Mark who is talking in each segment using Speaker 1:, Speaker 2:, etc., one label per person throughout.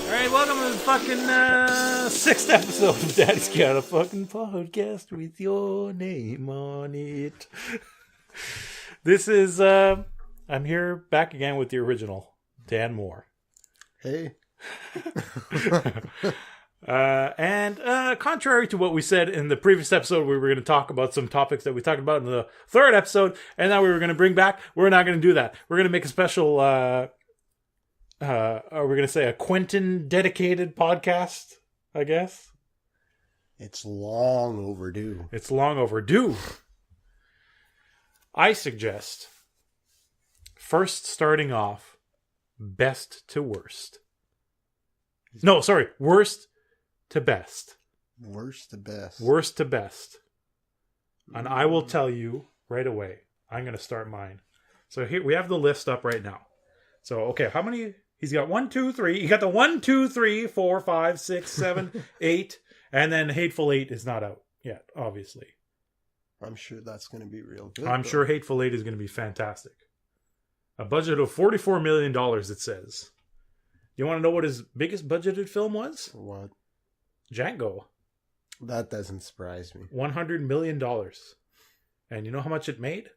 Speaker 1: Alright, welcome to the fucking sixth episode of Daddy's Got a Fucking Podcast with your name on it. This is, I'm here back again with the original, Dan Moore.
Speaker 2: Hey.
Speaker 1: And contrary to what we said in the previous episode, we were going to talk about some topics that we talked about in the third episode, and now we were going to bring back, we're not going to do that. We're going to make a special, are we going to say a Quentin dedicated podcast, I guess?
Speaker 2: It's long overdue.
Speaker 1: It's long overdue. I suggest, first starting off, best to worst. No, sorry, worst to best.
Speaker 2: Worst to best.
Speaker 1: Worst to best. And I will tell you right away. I'm going to start mine. So here we have the list up right now. So, okay, how many? He's got 1, 2, 3. He got the 1, 2, 3, 4, 5, 6, 7, 8. And then Hateful Eight is not out yet, obviously.
Speaker 2: I'm sure that's going to be real good.
Speaker 1: I'm sure Hateful Eight is going to be fantastic. A budget of $44 million, it says. You want to know what his biggest budgeted film was?
Speaker 2: What?
Speaker 1: Django.
Speaker 2: That doesn't surprise me.
Speaker 1: $100 million. And you know how much it made?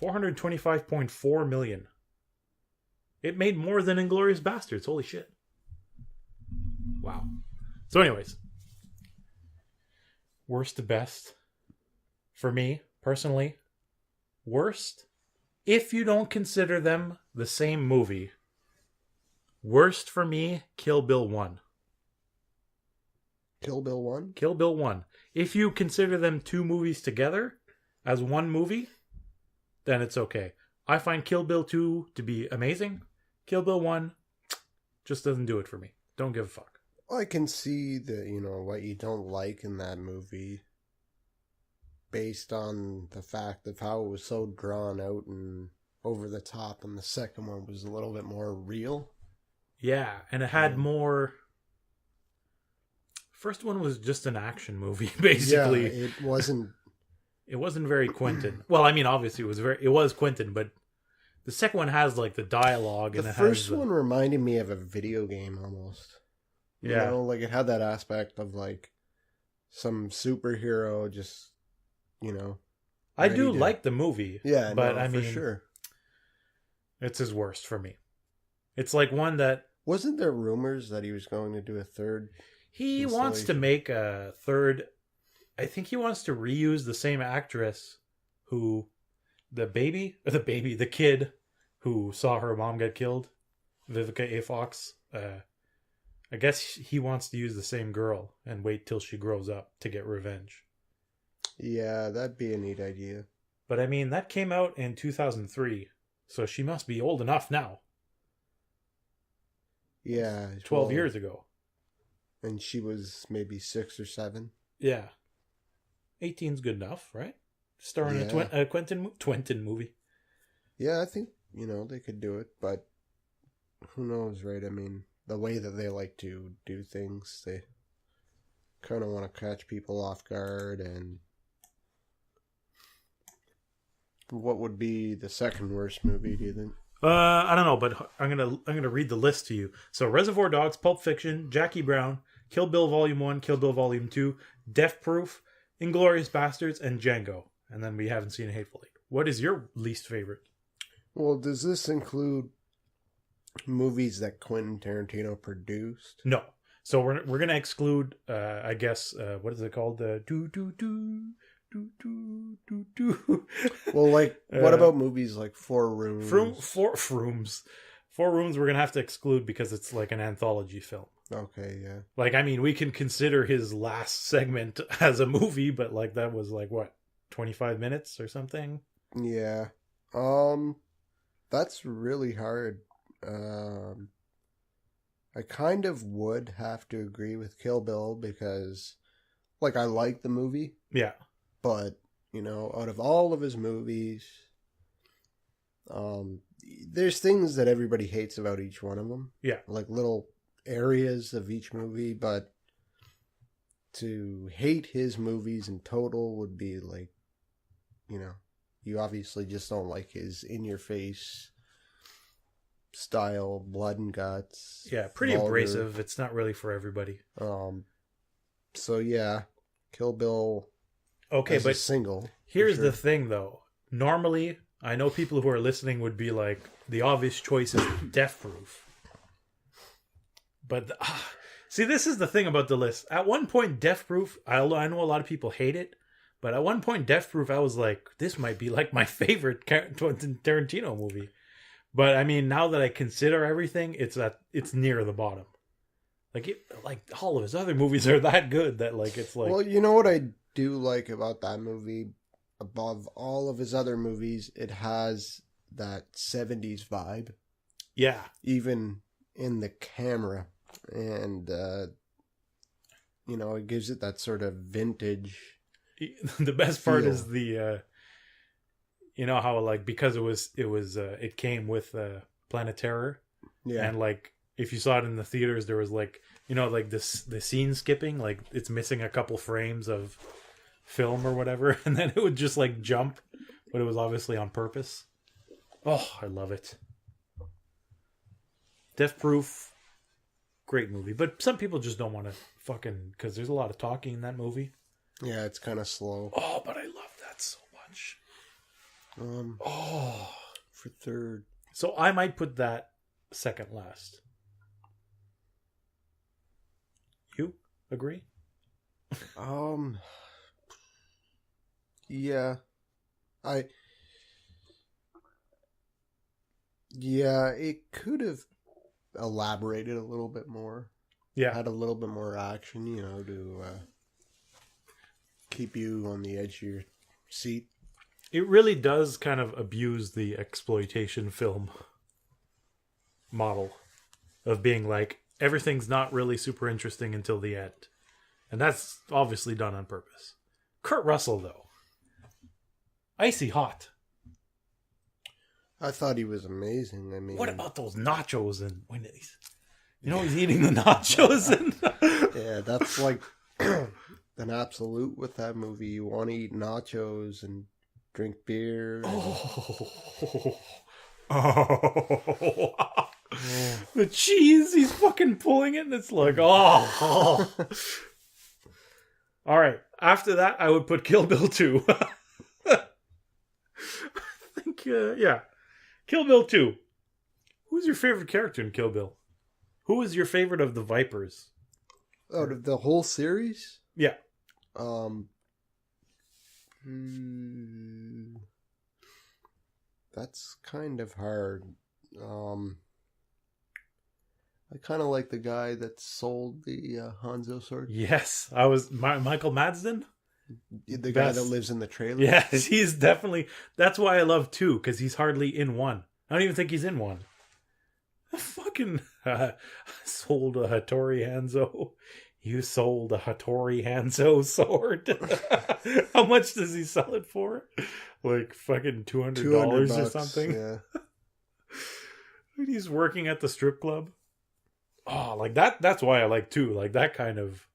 Speaker 1: $425.4 million. It made more than Inglourious Bastards. Holy shit. Wow. So anyways. Worst to best. For me, personally. Worst. If you don't consider them the same movie. Worst for me, Kill Bill 1.
Speaker 2: Kill Bill 1?
Speaker 1: Kill Bill 1. If you consider them two movies together as one movie, then it's okay. I find Kill Bill 2 to be amazing. Kill Bill 1 just doesn't do it for me. Don't give a fuck.
Speaker 2: I can see that, what you don't like in that movie based on the fact of how it was so drawn out and over the top, and the second one was a little bit more real.
Speaker 1: Yeah, and it had more... First one was just an action movie, basically.
Speaker 2: Yeah, it wasn't...
Speaker 1: It wasn't very Quentin. Well, I mean, obviously it was Quentin, but the second one has like the dialogue.
Speaker 2: The first one reminded me of a video game almost.
Speaker 1: Yeah.
Speaker 2: Like it had that aspect of like some superhero just,
Speaker 1: I do like the movie.
Speaker 2: Yeah,
Speaker 1: but
Speaker 2: no,
Speaker 1: I mean,
Speaker 2: for sure.
Speaker 1: It's his worst for me. It's like one that...
Speaker 2: Wasn't there rumors that he was going to do a third?
Speaker 1: He wants to make a third... I think he wants to reuse the same actress who... The kid who saw her mom get killed. Vivica A. Fox. I guess he wants to use the same girl and wait till she grows up to get revenge.
Speaker 2: Yeah, that'd be a neat idea.
Speaker 1: But I mean, that came out in 2003. So she must be old enough now.
Speaker 2: Yeah.
Speaker 1: 12 years ago.
Speaker 2: And she was maybe 6 or 7.
Speaker 1: Yeah. 18's good enough, right? Starring a Quentin movie.
Speaker 2: Yeah, I think, they could do it, but who knows, right? I mean, the way that they like to do things, they kind of want to catch people off guard. And what would be the second worst movie, do you think?
Speaker 1: I don't know, but I'm gonna read the list to you. So Reservoir Dogs, Pulp Fiction, Jackie Brown, Kill Bill Volume 1, Kill Bill Volume 2, Death Proof, Inglourious Bastards, and Django. And then we haven't seen a Hateful Eight. What is your least favorite?
Speaker 2: Well, does this include movies that Quentin Tarantino produced?
Speaker 1: No. So we're gonna exclude, I guess, what is it called?
Speaker 2: Well, like, what about movies like Four Rooms?
Speaker 1: Four Rooms. Four Rooms we're going to have to exclude because it's like an anthology film.
Speaker 2: Okay, yeah.
Speaker 1: Like, I mean, we can consider his last segment as a movie, but like that was like, what, 25 minutes or something?
Speaker 2: Yeah. That's really hard. I kind of would have to agree with Kill Bill because, like, I like the movie.
Speaker 1: Yeah.
Speaker 2: But, out of all of his movies, there's things that everybody hates about each one of them.
Speaker 1: Yeah.
Speaker 2: Like little areas of each movie, but to hate his movies in total would be like, you obviously just don't like his in-your-face style, blood and guts.
Speaker 1: Yeah, pretty
Speaker 2: vulgar.
Speaker 1: abrasive. It's not really for everybody.
Speaker 2: So yeah, Kill Bill.
Speaker 1: Okay,
Speaker 2: as
Speaker 1: but
Speaker 2: a single.
Speaker 1: here's
Speaker 2: sure.
Speaker 1: the thing, though. Normally, I know people who are listening would be like, the obvious choice is Death Proof. But see, this is the thing about the list. At one point, Death Proof, I know a lot of people hate it, but at one point, Death Proof, I was like, this might be like my favorite Tarantino movie. But I mean, now that I consider everything, it's near the bottom. Like all of his other movies are that good that like it's like.
Speaker 2: Well, you know what I do like about that movie, above all of his other movies, it has that 70s vibe.
Speaker 1: Yeah.
Speaker 2: Even in the camera. And, it gives it that sort of vintage.
Speaker 1: The best part
Speaker 2: feel.
Speaker 1: is the, how like, because it came with Planet Terror.
Speaker 2: Yeah.
Speaker 1: And like, if you saw it in the theaters, there was like, like the scene skipping, like it's missing a couple frames of film or whatever, and then it would just like jump, but it was obviously on purpose. Oh, I love it. Death Proof, great movie, but some people just don't want to because there's a lot of talking in that movie.
Speaker 2: Yeah, it's kind of slow.
Speaker 1: Oh, but I love that so much.
Speaker 2: For third.
Speaker 1: So I might put that second last. You agree?
Speaker 2: Yeah. It could have elaborated a little bit more.
Speaker 1: Yeah.
Speaker 2: Had a little bit more action, to keep you on the edge of your seat.
Speaker 1: It really does kind of abuse the exploitation film model of being like, everything's not really super interesting until the end. And that's obviously done on purpose. Kurt Russell, though. Icy hot.
Speaker 2: I thought he was amazing. I mean...
Speaker 1: What about those nachos and when he's... he's eating the nachos and...
Speaker 2: Yeah, that's like an absolute with that movie. You want to eat nachos and drink beer.
Speaker 1: Oh. The cheese, he's fucking pulling it and it's like, oh. All right. After that, I would put Kill Bill 2. I think, yeah. Kill Bill 2. Who's your favorite character in Kill Bill? Who is your favorite of the Vipers?
Speaker 2: Oh, the whole series?
Speaker 1: Yeah.
Speaker 2: That's kind of hard. I kind of like the guy that sold the Hanzo sword.
Speaker 1: Yes. I was Michael Madsen?
Speaker 2: The guy that lives in the trailer?
Speaker 1: Yes, he's definitely... That's why I love 2, because he's hardly in 1. I don't even think he's in 1. Fucking sold a Hattori Hanzo. You sold a Hattori Hanzo sword. How much does he sell it for? Like fucking $200 or something?
Speaker 2: Yeah.
Speaker 1: He's working at the strip club. Oh, like that's why I like 2. Like that kind of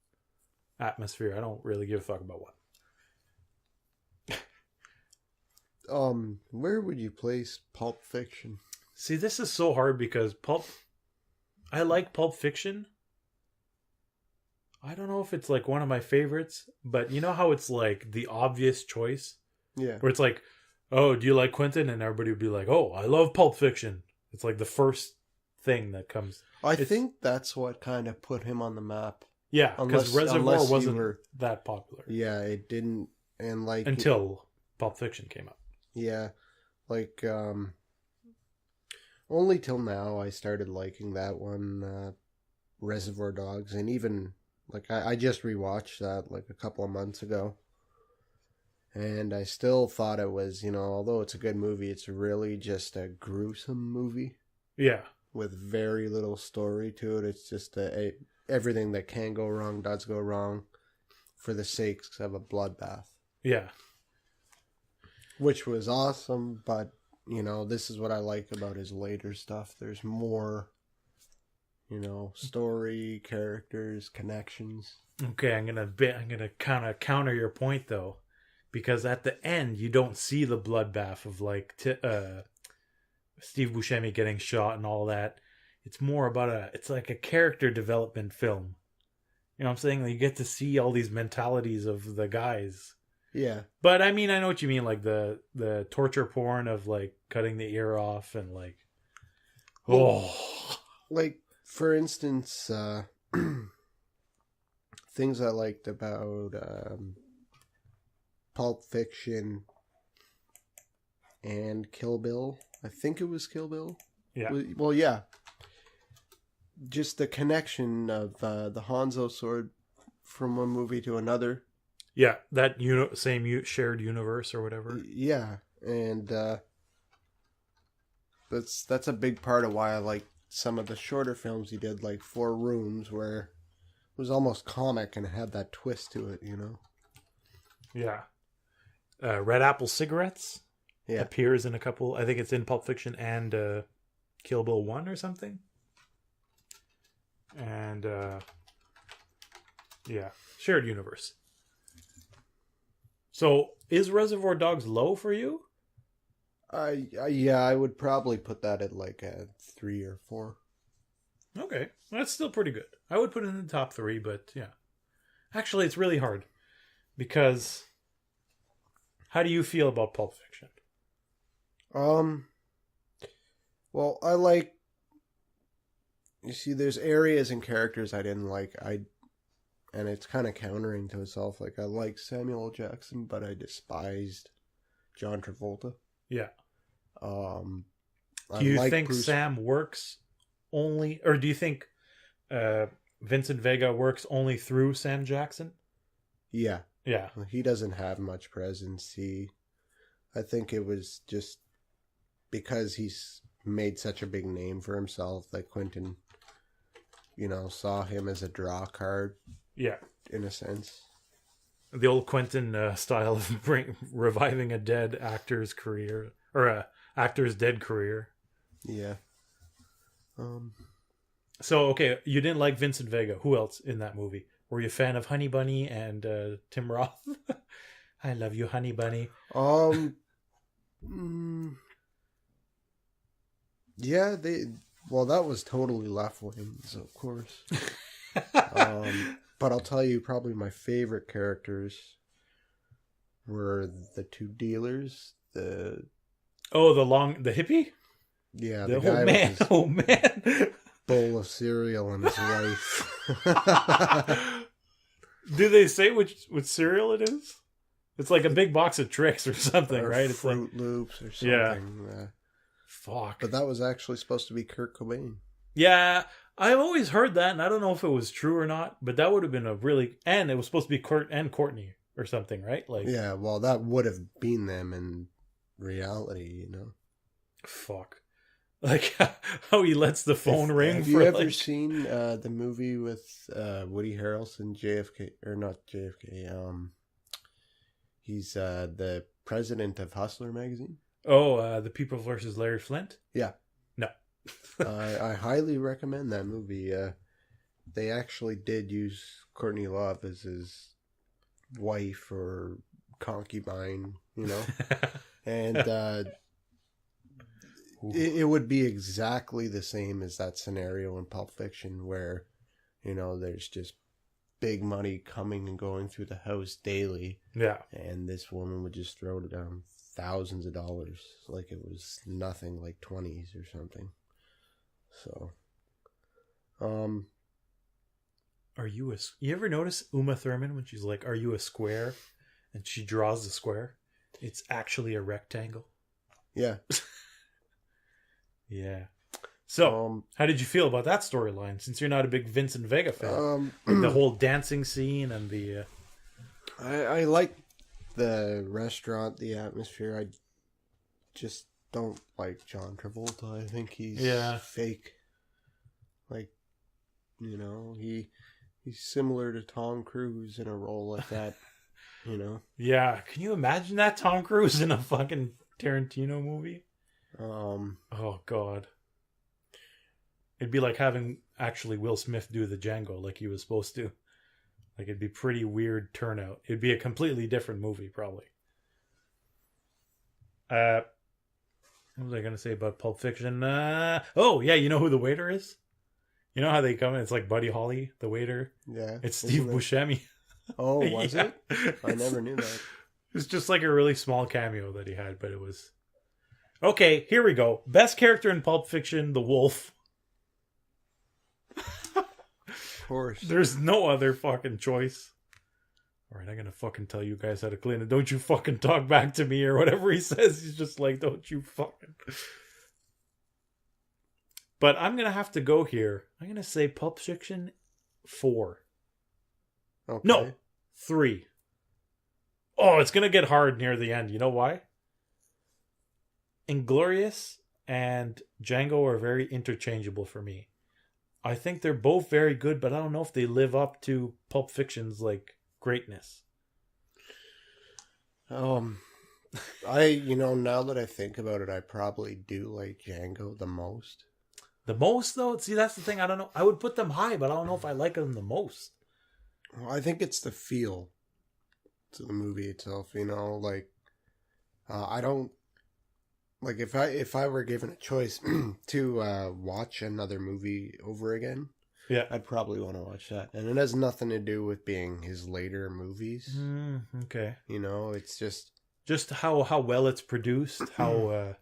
Speaker 1: atmosphere. I don't really give a fuck about 1.
Speaker 2: Where would you place Pulp Fiction?
Speaker 1: See, this is so hard because I like Pulp Fiction. I don't know if it's like one of my favorites, but you know how it's like the obvious choice?
Speaker 2: Yeah.
Speaker 1: Where it's like, oh, do you like Quentin? And everybody would be like, oh, I love Pulp Fiction. It's like the first thing that comes.
Speaker 2: I think that's what kind of put him on the map.
Speaker 1: Yeah, because Reservoir wasn't that popular.
Speaker 2: Yeah, it didn't. And like...
Speaker 1: Until Pulp Fiction came out.
Speaker 2: Yeah. Like, only till now I started liking that one, Reservoir Dogs. And even, like, I just rewatched that like a couple of months ago. And I still thought it was, although it's a good movie, it's really just a gruesome movie.
Speaker 1: Yeah.
Speaker 2: With very little story to it. It's just everything that can go wrong does go wrong for the sake of a bloodbath.
Speaker 1: Yeah.
Speaker 2: Which was awesome, but, this is what I like about his later stuff. There's more, story, characters, connections.
Speaker 1: Okay, I'm gonna kind of counter your point though, because at the end you don't see the bloodbath of like Steve Buscemi getting shot and all that. It's more about it's like a character development film. You know what I'm saying? Like, you get to see all these mentalities of the guys.
Speaker 2: Yeah.
Speaker 1: But I mean, I know what you mean, like the torture porn of like cutting the ear off and like, oh,
Speaker 2: like for instance, things I liked about Pulp Fiction and Kill Bill. I think it was Kill Bill.
Speaker 1: Yeah.
Speaker 2: Well, yeah. Just the connection of the Hanzo sword from one movie to another.
Speaker 1: Yeah, that same shared universe or whatever.
Speaker 2: Yeah, and that's a big part of why I like some of the shorter films he did, like Four Rooms, where it was almost comic and had that twist to it, you know?
Speaker 1: Yeah. Red Apple Cigarettes appears in a couple. I think it's in Pulp Fiction and Kill Bill 1 or something. And yeah, shared universe. So, is Reservoir Dogs low for you?
Speaker 2: Yeah, I would probably put that at like a 3 or 4.
Speaker 1: Okay, that's still pretty good. I would put it in the top 3, but yeah. Actually, it's really hard because how do you feel about Pulp Fiction?
Speaker 2: Well, I like. You see, there's areas and characters I didn't like. And it's kind of countering to itself. Like, I like Samuel L. Jackson, but I despised John Travolta.
Speaker 1: Yeah.
Speaker 2: Do
Speaker 1: you think Sam works only, or do you think Vincent Vega works only through Sam Jackson?
Speaker 2: Yeah.
Speaker 1: Yeah.
Speaker 2: He doesn't have much presence. I think it was just because he's made such a big name for himself that Quentin, saw him as a draw card.
Speaker 1: Yeah.
Speaker 2: In a sense.
Speaker 1: The old Quentin style of reviving a dead actor's career, or a actor's dead career.
Speaker 2: Yeah.
Speaker 1: So, okay, you didn't like Vincent Vega. Who else in that movie? Were you a fan of Honey Bunny and Tim Roth? I love you, Honey Bunny.
Speaker 2: Yeah, that was totally left wings, of course. But I'll tell you, probably my favorite characters were the two dealers. The
Speaker 1: hippie?
Speaker 2: Yeah, the guy with his
Speaker 1: man.
Speaker 2: bowl of cereal and his wife.
Speaker 1: Do they say which cereal it is? It's like a big box of Trix or something,
Speaker 2: or
Speaker 1: right?
Speaker 2: It's Fruit Loops or something.
Speaker 1: Yeah. Fuck.
Speaker 2: But that was actually supposed to be Kurt Cobain.
Speaker 1: Yeah, I've always heard that, and I don't know if it was true or not, but that would have been and it was supposed to be Kurt and Courtney or something, right? Like,
Speaker 2: yeah, well, that would have been them in reality,
Speaker 1: Fuck. Like, how he lets the phone ring.
Speaker 2: Have you ever seen the movie with Woody Harrelson, JFK, or not JFK, he's the president of Hustler magazine?
Speaker 1: Oh, The People versus Larry Flint?
Speaker 2: Yeah.
Speaker 1: No.
Speaker 2: I highly recommend that movie. They actually did use Courtney Love as his wife or concubine, and it would be exactly the same as that scenario in Pulp Fiction where, there's just big money coming and going through the house daily.
Speaker 1: Yeah. And
Speaker 2: this woman would just throw down thousands of dollars like it was nothing, like 20s or something. So,
Speaker 1: you ever notice Uma Thurman when she's like, "Are you a square?" and she draws the square? It's actually a rectangle.
Speaker 2: Yeah.
Speaker 1: Yeah. So, how did you feel about that storyline? Since you're not a big Vincent Vega fan, like the whole dancing scene and the.
Speaker 2: I like the restaurant, the atmosphere. I just don't like John Travolta. I think he's fake. Like, he's similar to Tom Cruise in a role like that.
Speaker 1: Yeah, can you imagine that Tom Cruise in a fucking Tarantino movie? Oh god, it'd be like having actually Will Smith do the Django like he was supposed to. Like, it'd be pretty weird turnout. It'd be a completely different movie, probably. What was I gonna say about Pulp Fiction? Oh yeah, you know who the waiter is? You know how they come in? It's like Buddy Holly, the waiter.
Speaker 2: Yeah.
Speaker 1: It's Steve Buscemi.
Speaker 2: Oh, was
Speaker 1: Yeah.
Speaker 2: it? I never knew that.
Speaker 1: It's just like a really small cameo that he had, but it was... Okay, here we go. Best character in Pulp Fiction, the wolf.
Speaker 2: Of course.
Speaker 1: There's no other fucking choice. Alright, I'm gonna fucking tell you guys how to clean it. Don't you fucking talk back to me or whatever he says. He's just like, don't you fucking... But I'm gonna have to go here. I'm gonna say Pulp Fiction 4.
Speaker 2: Okay.
Speaker 1: No, 3. Oh, it's gonna get hard near the end. You know why? Inglourious and Django are very interchangeable for me. I think they're both very good, but I don't know if they live up to Pulp Fiction's like greatness.
Speaker 2: Now that I think about it, I probably do like Django the most.
Speaker 1: The most though? See, that's the thing. I don't know. I would put them high, but I don't know if I like them the most.
Speaker 2: Well, I think it's the feel to the movie itself. I don't like if I were given a choice to watch another movie over again.
Speaker 1: Yeah,
Speaker 2: I'd probably want to watch that, and it has nothing to do with being his later movies.
Speaker 1: Okay,
Speaker 2: it's
Speaker 1: just how well it's produced. How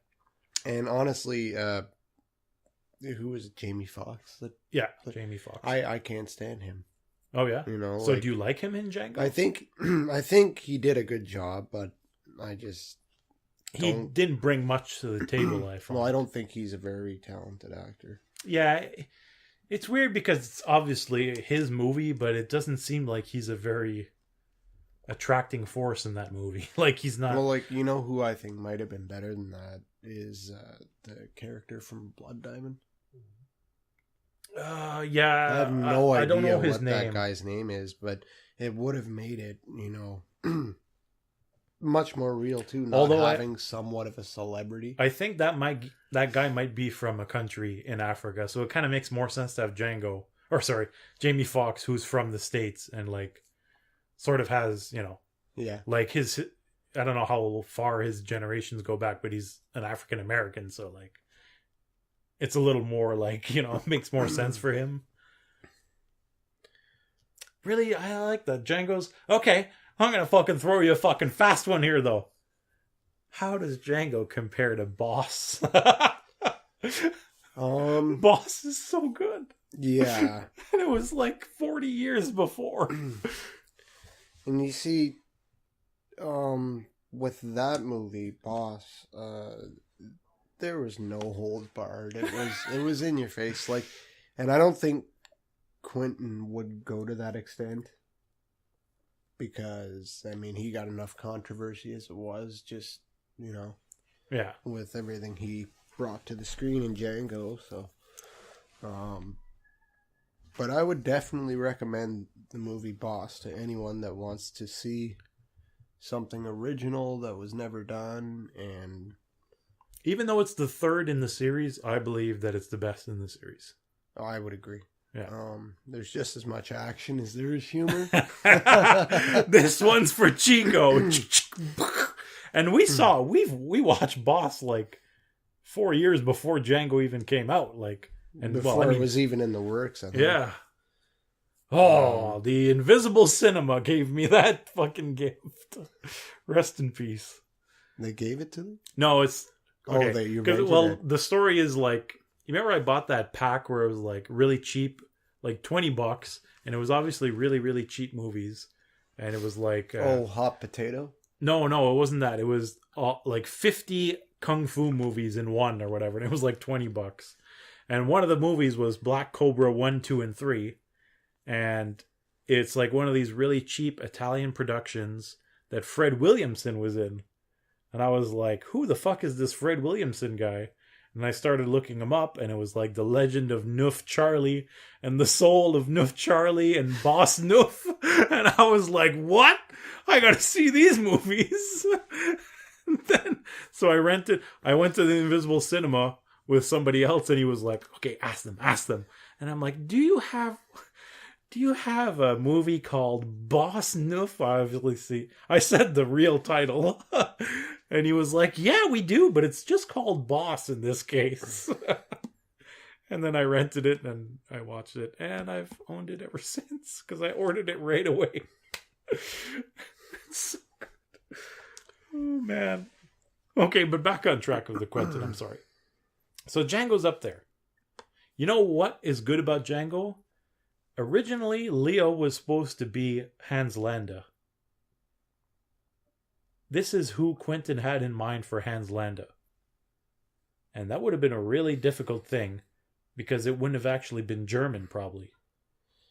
Speaker 2: and honestly, who was it? Jamie Foxx?
Speaker 1: Jamie Foxx.
Speaker 2: I can't stand him.
Speaker 1: Oh yeah. So do you like him in Django?
Speaker 2: I think he did a good job, but I just
Speaker 1: he didn't bring much to the table. I found.
Speaker 2: Well, I don't think he's a very talented actor.
Speaker 1: Yeah, it's weird because it's obviously his movie, but it doesn't seem like he's a very attracting force in that movie. Like he's not.
Speaker 2: Well, who I think might have been better than that is the character from Blood Diamond.
Speaker 1: Yeah,
Speaker 2: I have no idea
Speaker 1: I don't know his
Speaker 2: what
Speaker 1: name.
Speaker 2: that guy's name is, but it would have made it, much more real too. Although having somewhat of a celebrity,
Speaker 1: I think that guy might be from a country in Africa, so it kind of makes more sense to have Jamie Foxx, who's from the States and like sort of has like his. I don't know how far his generations go back, but he's an African American, so like. It's a little more like, it makes more sense for him. Really, I like that. Django's... Okay, I'm going to fucking throw you a fucking fast one here, though. How does Django compare to Boss? Boss is so good.
Speaker 2: Yeah.
Speaker 1: And it was like 40 years before.
Speaker 2: And you see, with that movie, Boss... there was no holds barred. It was in your face. And I don't think Quentin would go to that extent because he got enough controversy as it was. Just
Speaker 1: yeah,
Speaker 2: with everything he brought to the screen in Django. So, but I would definitely recommend the movie Boss to anyone that wants to see something original that was never done and.
Speaker 1: Even though it's the third in the series, I believe that it's the best in the series.
Speaker 2: Oh, I would agree.
Speaker 1: Yeah.
Speaker 2: There's just as much action as there is humor.
Speaker 1: This one's for Chico. And we watched Boss like 4 years before Django even came out.
Speaker 2: Before it was even in the works. I think.
Speaker 1: Yeah. Oh, the Invisible Cinema gave me that fucking gift. Rest in peace.
Speaker 2: They gave it to them?
Speaker 1: No, it's... Okay.
Speaker 2: Oh, that you rented it.
Speaker 1: The story is like, you remember I bought that pack where it was like really cheap, like $20, and it was obviously really, really cheap movies, and it was like
Speaker 2: Hot Potato?
Speaker 1: No, it wasn't that. It was like 50 kung fu movies in one or whatever, and it was like $20. And one of the movies was Black Cobra 1, 2, and 3, and it's like one of these really cheap Italian productions that Fred Williamson was in. And I was like, who the fuck is this Fred Williamson guy? And I started looking him up, and it was like the legend of Noof Charlie and the soul of Noof Charlie and Boss Noof. And I was like, what? I gotta see these movies. So I went to the Invisible Cinema with somebody else, and he was like, okay, ask them. And I'm like, do you have a movie called Boss Noof? Obviously, I said the real title. And he was like, yeah, we do, but it's just called Boss in this case. And then I rented it and I watched it, and I've owned it ever since because I ordered it right away. It's so good. Oh, man. Okay, but back on track with the Quentin, I'm sorry. So Django's up there. You know what is good about Django? Originally, Leo was supposed to be Hans Landa. This is who Quentin had in mind for Hans Landa. And that would have been a really difficult thing because it wouldn't have actually been German, probably.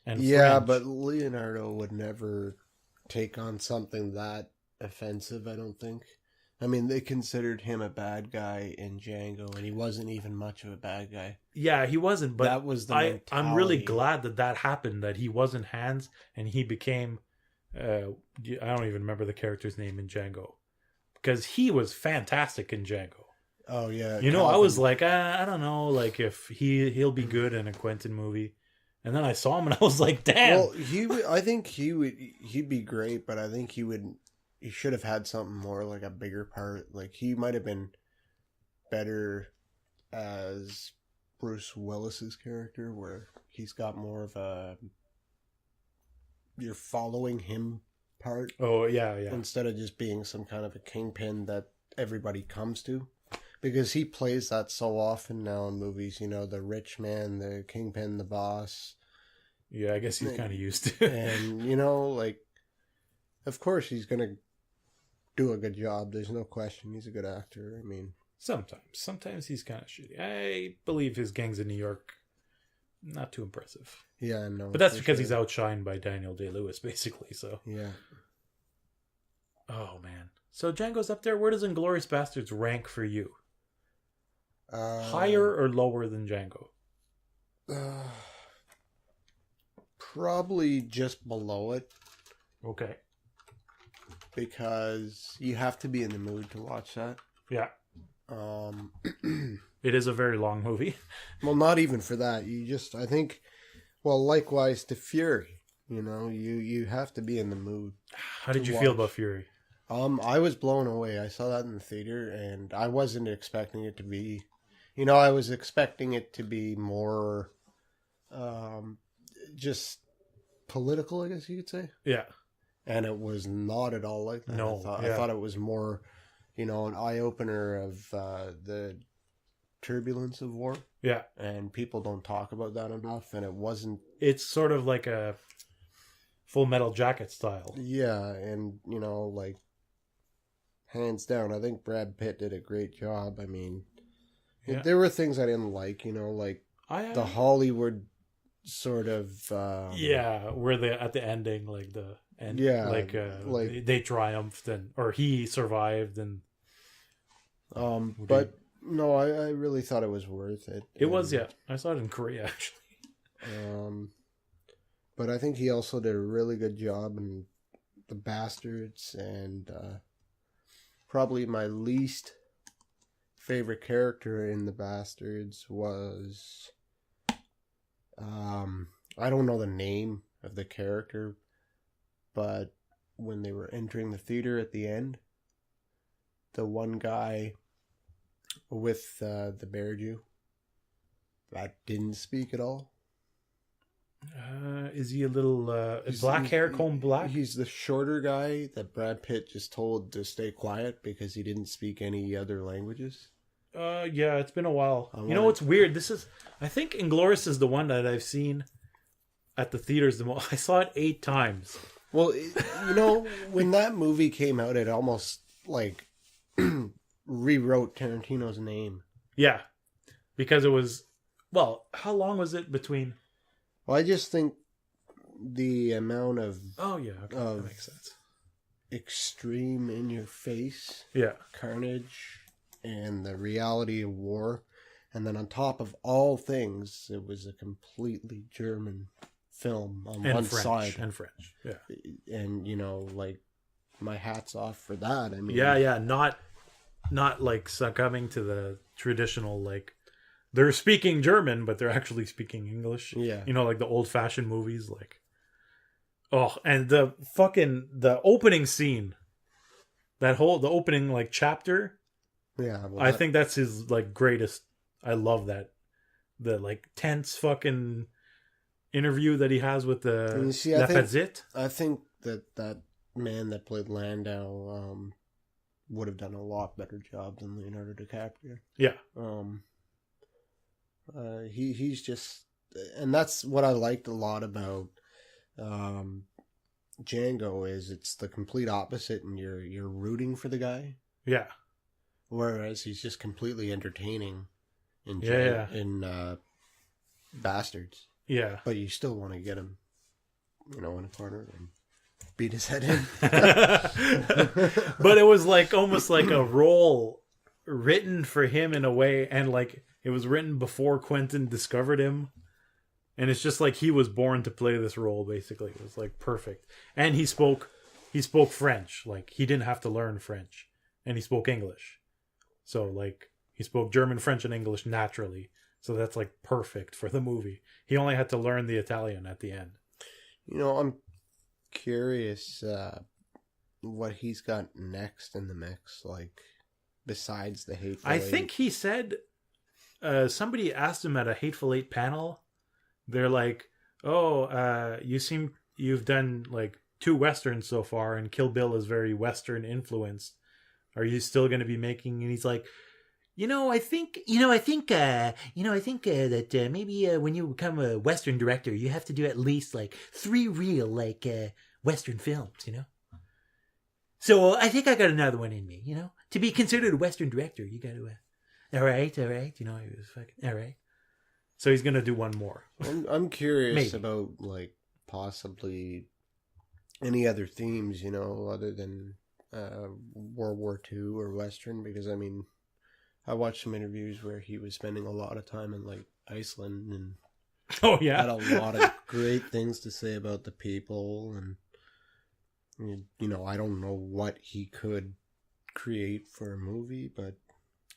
Speaker 1: And
Speaker 2: yeah,
Speaker 1: French.
Speaker 2: but Leonardo would never take on something that offensive, I don't think. I mean, they considered him a bad guy in Django, and he wasn't even much of a bad guy.
Speaker 1: Yeah, he wasn't, but
Speaker 2: that was the mentality.
Speaker 1: I'm really glad that happened, that he wasn't Hans, and he became... I don't even remember the character's name in Django. Because he was fantastic in Django.
Speaker 2: Oh, yeah.
Speaker 1: You know, I was like, I don't know, like, if he'll be good in a Quentin movie. And then I saw him, and I was like, damn!
Speaker 2: Well, I think he'd be great, but I think he should have had something more, like a bigger part. Like, he might have been better as Bruce Willis's character, where he's got more of a you're following him part.
Speaker 1: Oh, yeah.
Speaker 2: Instead of just being some kind of a kingpin that everybody comes to. Because he plays that so often now in movies, you know, the rich man, the kingpin, the boss.
Speaker 1: Yeah, I guess he's kind of used to it.
Speaker 2: And, you know, like, of course he's going to do a good job. There's no question. He's a good actor. I mean... Sometimes he's kind of shitty. I believe his Gangs in New York, not too impressive. Yeah, no.
Speaker 1: But that's because he's outshined by Daniel Day-Lewis, basically, so...
Speaker 2: Yeah.
Speaker 1: Oh, man. So Django's up there. Where does Inglourious Basterds rank for you? Higher or lower than Django?
Speaker 2: Probably just below it.
Speaker 1: Okay.
Speaker 2: Because you have to be in the mood to watch that.
Speaker 1: Yeah. It is a very long movie.
Speaker 2: Well, not even for that. I think, likewise to Fury. You know, you have to be in the mood.
Speaker 1: How did you feel about Fury?
Speaker 2: I was blown away. I saw that in the theater, and I wasn't expecting it to be... You know, I was expecting it to be more just political, I guess you could say.
Speaker 1: Yeah.
Speaker 2: And it was not at all like that.
Speaker 1: No.
Speaker 2: I thought it was more, you know, an eye-opener of the turbulence of war.
Speaker 1: Yeah.
Speaker 2: And people don't talk about that enough, and it wasn't...
Speaker 1: It's sort of like a Full Metal Jacket style.
Speaker 2: Yeah, and, you know, like, hands down, I think Brad Pitt did a great job. I mean... Yeah. There were things I didn't like, you know, like the Hollywood sort of...
Speaker 1: where they at the ending, like the end, like they triumphed or he survived and...
Speaker 2: but no, I really thought it was worth it.
Speaker 1: It was, yeah. I saw it in Korea, actually.
Speaker 2: But I think he also did a really good job in The Bastards, and probably my least... favorite character in The Bastards was I don't know the name of the character, but when they were entering the theater at the end, the one guy with the bear Jew that didn't speak at all.
Speaker 1: Is he a little black hair, combed black?
Speaker 2: He's the shorter guy that Brad Pitt just told to stay quiet because he didn't speak any other languages.
Speaker 1: Yeah, it's been a while. You know what's weird? I think Inglourious is the one that I've seen at the theaters the most. I saw it 8 times.
Speaker 2: Well, you know, when that movie came out, it almost, like, rewrote Tarantino's name.
Speaker 1: Yeah, because it was, how long was it between...
Speaker 2: Well, I just think the amount of...
Speaker 1: Oh, yeah, okay, that makes sense.
Speaker 2: Extreme in your face.
Speaker 1: Yeah.
Speaker 2: Carnage... and the reality of war, and then on top of all things, it was a completely German film on one side.
Speaker 1: And French, yeah.
Speaker 2: And, you know, like, my hat's off for that. I mean...
Speaker 1: Yeah, not like succumbing to the traditional, like, they're speaking German, but they're actually speaking English.
Speaker 2: Yeah.
Speaker 1: You know, like the old-fashioned movies, like... Oh, and the opening scene... the opening like chapter.
Speaker 2: Yeah, well,
Speaker 1: I think that's his like greatest. I love that. The like tense fucking interview that he has with the
Speaker 2: and you see, I think that man that played Landau would have done a lot better job than Leonardo DiCaprio.
Speaker 1: Yeah.
Speaker 2: He's just, and that's what I liked a lot about Django, is it's the complete opposite, and you're rooting for the guy.
Speaker 1: Yeah.
Speaker 2: Whereas he's just completely entertaining in Bastards.
Speaker 1: Yeah.
Speaker 2: But you still want to get him, in a corner and beat his head in.
Speaker 1: But it was like almost like a role written for him in a way, and like it was written before Quentin discovered him. And it's just like he was born to play this role, basically. It was like perfect. And he spoke French. Like he didn't have to learn French. And he spoke English. So like he spoke German, French, and English naturally. So that's like perfect for the movie. He only had to learn the Italian at the end.
Speaker 2: I'm curious what he's got next in the mix, like besides the Hateful Eight.
Speaker 1: I think he said somebody asked him at a Hateful Eight panel. They're like, "Oh, you've done like 2 westerns so far, and Kill Bill is very western influenced. Are you still going to be making?" And he's like, I think that maybe when you become a Western director, you have to do at least like 3 real like Western films, So I think I got another one in me, To be considered a Western director, you got to, all right, he was fucking, all right. So he's going to do one more.
Speaker 2: I'm curious about like possibly any other themes, other than World War II or Western, because I watched some interviews where he was spending a lot of time in like Iceland and had a lot of great things to say about the people, and I don't know what he could create for a movie, but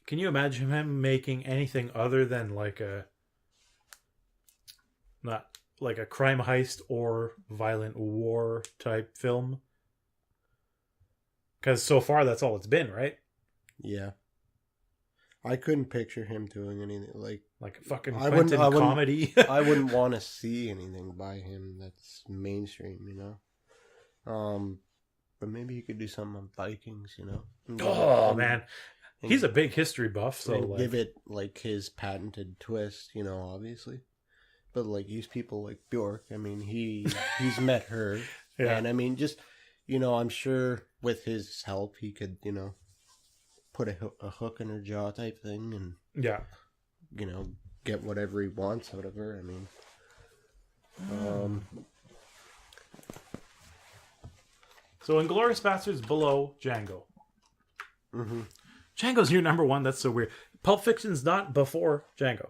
Speaker 1: can you imagine him making anything other than like not like a crime heist or violent war type film? Because so far that's all it's been, right?
Speaker 2: Yeah. I couldn't picture him doing anything like
Speaker 1: a fucking Quentin comedy.
Speaker 2: I wouldn't want to see anything by him that's mainstream, But maybe he could do something on Vikings,
Speaker 1: Man, he's a big history buff, so
Speaker 2: give it like his patented twist, obviously. But like use people like Bjork. He's met her, and I'm sure with his help he could, put a hook in her jaw type thing, and get whatever he wants out of her.
Speaker 1: So Inglourious Basterds below Django.
Speaker 2: Mm-hmm.
Speaker 1: Django's your number one. That's so weird. Pulp Fiction's not before Django.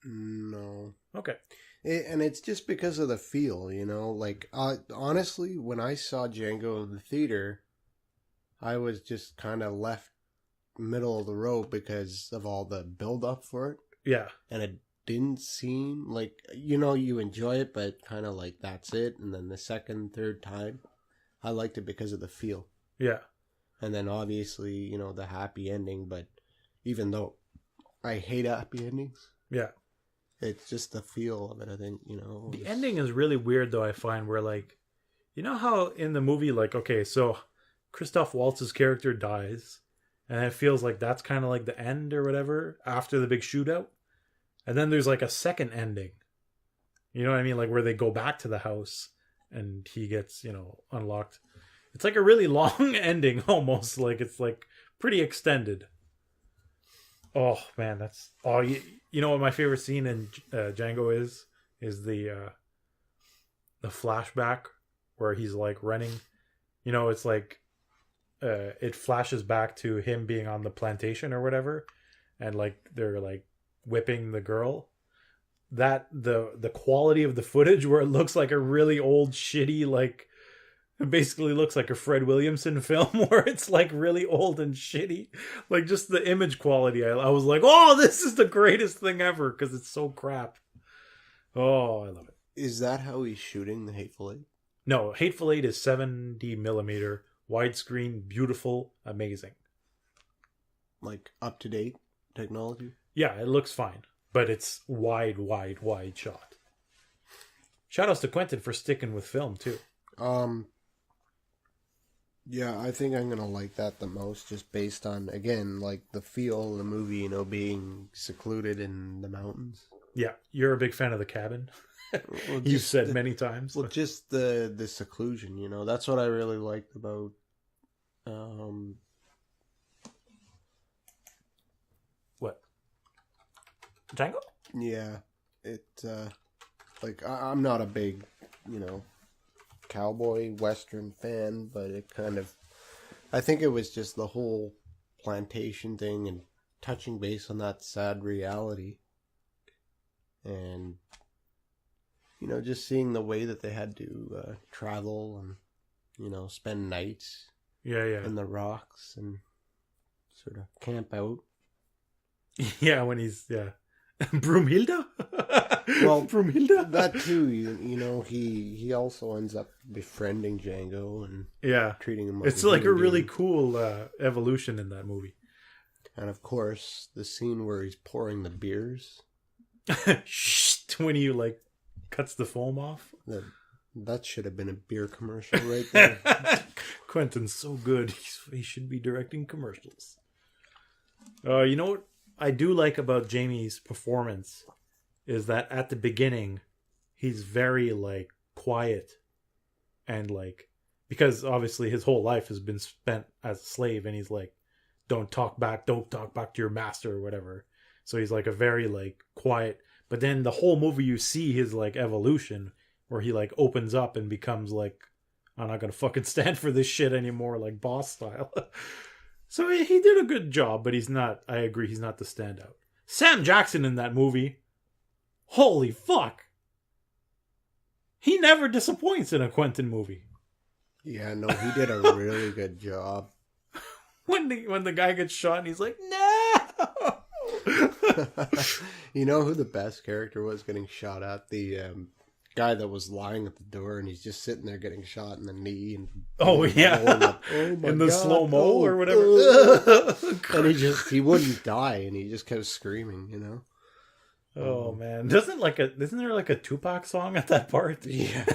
Speaker 2: No.
Speaker 1: Okay.
Speaker 2: And it's just because of the feel, like honestly, when I saw Django in the theater, I was just kind of left middle of the road because of all the build up for it.
Speaker 1: Yeah.
Speaker 2: And it didn't seem like, you enjoy it, but kind of like that's it. And then the second, third time, I liked it because of the feel.
Speaker 1: Yeah.
Speaker 2: And then obviously, the happy ending, but even though I hate happy endings.
Speaker 1: Yeah.
Speaker 2: It's just the feel of it, I think,
Speaker 1: The ending is really weird, though, I find, where, like, how in the movie, like, okay, so Christoph Waltz's character dies, and it feels like that's kind of like the end or whatever after the big shootout. And then there's like a second ending. You know what I mean? Like where they go back to the house and he gets, unlocked. It's like a really long ending almost. Like it's like pretty extended. Oh man, that's you know what my favorite scene in Django is the flashback where he's like running. It's like it flashes back to him being on the plantation or whatever, and like they're like whipping the girl. That the quality of the footage where it looks like a really old shitty, like it basically looks like a Fred Williamson film where it's like really old and shitty, like just the image quality. I was like, oh, this is the greatest thing ever because it's so crap. Oh, I love it.
Speaker 2: Is that how he's shooting the Hateful Eight?
Speaker 1: No, Hateful Eight is 70 millimeter widescreen, beautiful, amazing.
Speaker 2: Like up-to-date technology?
Speaker 1: Yeah, it looks fine. But it's wide shot. Shoutouts to Quentin for sticking with film, too.
Speaker 2: Yeah, I think I'm gonna like that the most, just based on, again, like the feel of the movie, you know, being secluded in the mountains.
Speaker 1: Yeah, you're a big fan of The Cabin.
Speaker 2: Well,
Speaker 1: You've said many times.
Speaker 2: Well, just the seclusion, you know, that's what I really liked about
Speaker 1: what? Django?
Speaker 2: Yeah, it like I'm not a big, you know, cowboy western fan, but it kind of, I think it was just the whole plantation thing and touching base on that sad reality, and you know, just seeing the way that they had to travel and, you know, spend nights in the rocks and sort of camp out.
Speaker 1: Yeah, when he's Broomhilda.
Speaker 2: Well,
Speaker 1: Broomhilda.
Speaker 2: That too, you know, he also ends up befriending Django and treating him like
Speaker 1: it's like a really cool evolution in that movie.
Speaker 2: And of course, the scene where he's pouring the beers.
Speaker 1: When he like cuts the foam off.
Speaker 2: That should have been a beer commercial right there.
Speaker 1: Quentin's so good. He should be directing commercials. You know what I do like about Jamie's performance is that at the beginning, he's very like quiet and like, because obviously his whole life has been spent as a slave, and he's like, don't talk back to your master or whatever. So he's like a very like quiet, but then the whole movie you see his like evolution where he like opens up and becomes like, I'm not gonna fucking stand for this shit anymore, like boss style. So he did a good job, but he's not, I agree, he's not the standout. Sam Jackson in that movie, holy fuck. He never disappoints in a Quentin movie.
Speaker 2: Yeah, no, he did a really good job.
Speaker 1: When the guy gets shot and he's like, no!
Speaker 2: You know who the best character was getting shot at? The guy that was lying at the door, and he's just sitting there getting shot in the knee. And
Speaker 1: oh yeah, in the slow-mo or whatever.
Speaker 2: And he wouldn't die, and he just kept screaming, you know.
Speaker 1: Oh man, isn't there like a Tupac song at that part?
Speaker 2: Yeah.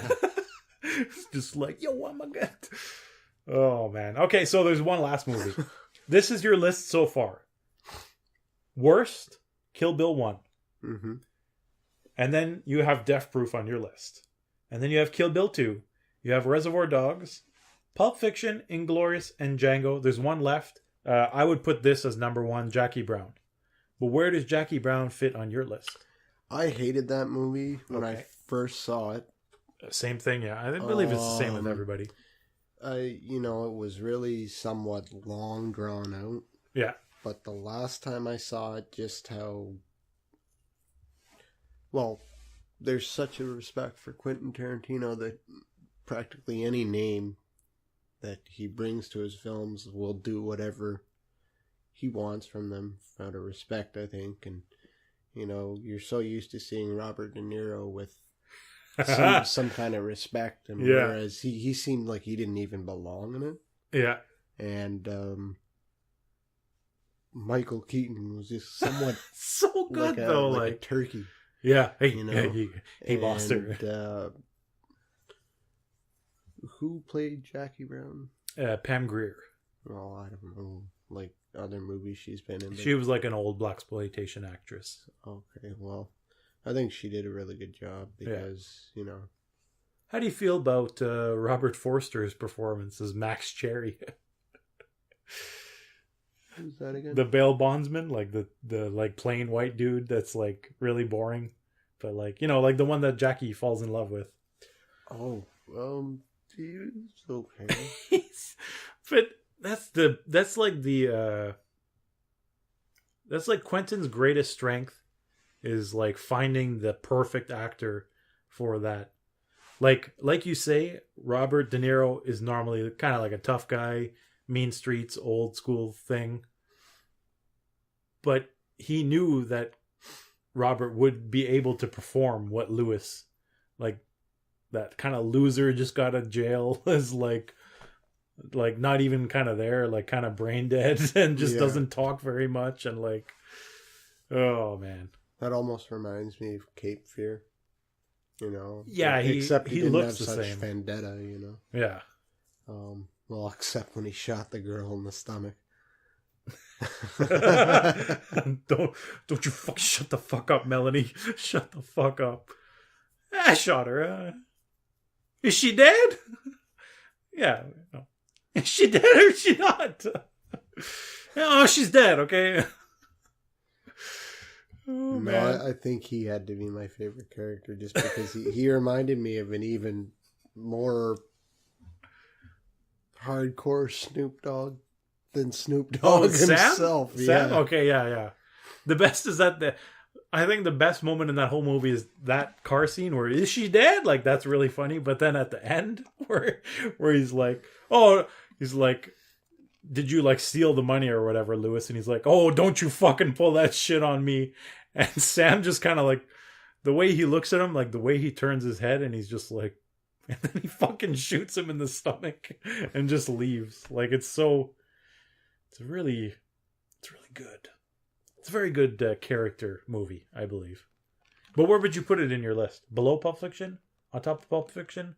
Speaker 1: It's just like, yo, I'm a good. Oh man. Okay, so there's one last movie. This is your list so far. Worst, Kill Bill 1.
Speaker 2: Mm-hmm.
Speaker 1: And then you have Death Proof on your list. And then you have Kill Bill 2. You have Reservoir Dogs, Pulp Fiction, Inglourious, and Django. There's one left. I would put this as number 1, Jackie Brown. But where does Jackie Brown fit on your list?
Speaker 2: I hated that movie when I first saw it.
Speaker 1: Same thing, yeah. I believe it's the same with everybody.
Speaker 2: You know, it was really somewhat long drawn out.
Speaker 1: Yeah.
Speaker 2: But the last time I saw it, just how... Well, there's such a respect for Quentin Tarantino that practically any name that he brings to his films will do whatever he wants from them out of respect, I think. And, you know, you're so used to seeing Robert De Niro with some kind of respect. And whereas he seemed like he didn't even belong in it.
Speaker 1: Yeah.
Speaker 2: And Michael Keaton was just somewhat
Speaker 1: so good, though. Like
Speaker 2: a turkey.
Speaker 1: Yeah. Hey,
Speaker 2: you know?
Speaker 1: Hey, Buster.
Speaker 2: Who played Jackie Brown?
Speaker 1: Pam Grier.
Speaker 2: Well, I don't know. Like other movies she's been in.
Speaker 1: She was like an old blaxploitation actress.
Speaker 2: Okay, well, I think she did a really good job because, you know.
Speaker 1: How do you feel about Robert Forster's performance as Max Cherry?
Speaker 2: Who's that again?
Speaker 1: The bail bondsman, like the like plain white dude that's like really boring, but like, you know, like the one that Jackie falls in love with.
Speaker 2: Oh, he's okay.
Speaker 1: But that's like Quentin's greatest strength is like finding the perfect actor for that. Like you say, Robert De Niro is normally kind of like a tough guy, mean streets, old school thing. But he knew that Robert would be able to perform what Lewis, like that kind of loser just got out of jail, is like like not even kind of there, like kind of brain dead and just
Speaker 2: Yeah.
Speaker 1: doesn't talk very much and like, oh man.
Speaker 2: That almost reminds me of Cape Fear. You know?
Speaker 1: Yeah,
Speaker 2: except
Speaker 1: he
Speaker 2: didn't
Speaker 1: looks
Speaker 2: have
Speaker 1: the
Speaker 2: such
Speaker 1: same.
Speaker 2: vendetta, you know?
Speaker 1: Yeah.
Speaker 2: Well, except when he shot the girl in the stomach.
Speaker 1: don't you fuck shut the fuck up, Melanie. Shut the fuck up. I shot her. Is she dead? Yeah. No. Is she dead or is she not? Oh, she's dead, okay? Oh, man.
Speaker 2: I think he had to be my favorite character just because he reminded me of an even more hardcore Snoop Dogg than Snoop Dogg himself.
Speaker 1: Sam?
Speaker 2: Yeah.
Speaker 1: Okay, yeah. The best is that I think the best moment in that whole movie is that car scene where is she dead? Like that's really funny. But then at the end where he's like, did you like steal the money or whatever, Lewis? And he's like, oh, don't you fucking pull that shit on me. And Sam just kind of like the way he looks at him, like the way he turns his head and he's just like, and then he fucking shoots him in the stomach and just leaves. Like it's really good. It's a very good character movie, I believe. But where would you put it in your list? Below Pulp Fiction? On top of Pulp Fiction?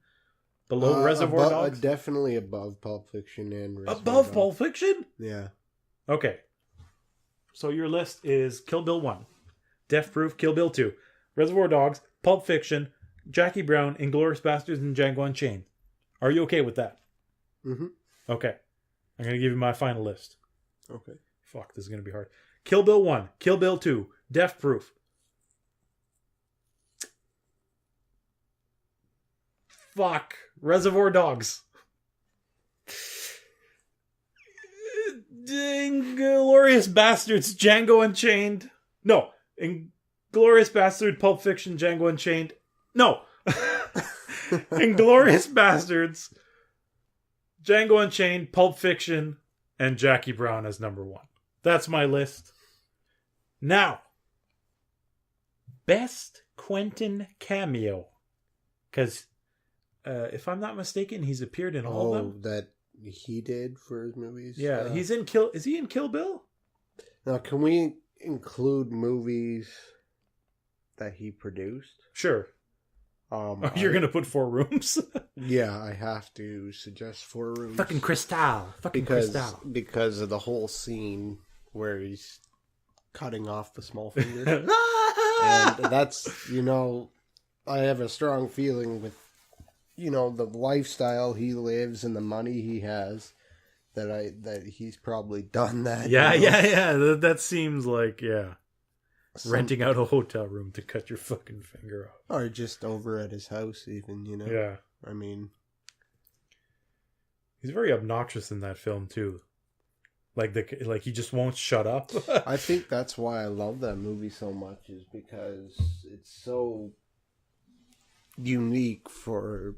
Speaker 1: Below Reservoir Dogs?
Speaker 2: Definitely above Pulp Fiction and Reservoir
Speaker 1: Above
Speaker 2: Dogs.
Speaker 1: Pulp Fiction?
Speaker 2: Yeah.
Speaker 1: Okay. So your list is Kill Bill 1, Death Proof, Kill Bill 2, Reservoir Dogs, Pulp Fiction, Jackie Brown, Inglourious Basterds, and Django Unchained. Are you okay with that?
Speaker 2: Mm-hmm.
Speaker 1: Okay. I'm going to give you my final list.
Speaker 2: Okay.
Speaker 1: Fuck, this is going to be hard. Kill Bill 1, Kill Bill 2, Death Proof. Fuck. Reservoir Dogs. Inglourious Basterds, Django Unchained. No. Inglourious Bastard, Pulp Fiction, Django Unchained. No. Inglourious Bastards, Django Unchained, Pulp Fiction, and Jackie Brown as number 1. That's my list. Now, best Quentin cameo. Because, if I'm not mistaken, he's appeared in all of them.
Speaker 2: That he did for his movies?
Speaker 1: Yeah, he's in Kill... Is he in Kill Bill?
Speaker 2: Now, can we include movies that he produced?
Speaker 1: Sure. You're going to put 4 Rooms?
Speaker 2: Yeah, I have to suggest 4 Rooms.
Speaker 1: Fucking Cristal. Cristal.
Speaker 2: Because of the whole scene where he's cutting off the small finger. And that's, I have a strong feeling with, the lifestyle he lives and the money he has that he's probably done that.
Speaker 1: Yeah. That seems like, renting out a hotel room to cut your fucking finger off.
Speaker 2: Or just over at his house even,
Speaker 1: Yeah.
Speaker 2: I mean...
Speaker 1: He's very obnoxious in that film, too. Like he just won't shut up.
Speaker 2: I think that's why I love that movie so much, is because it's so unique for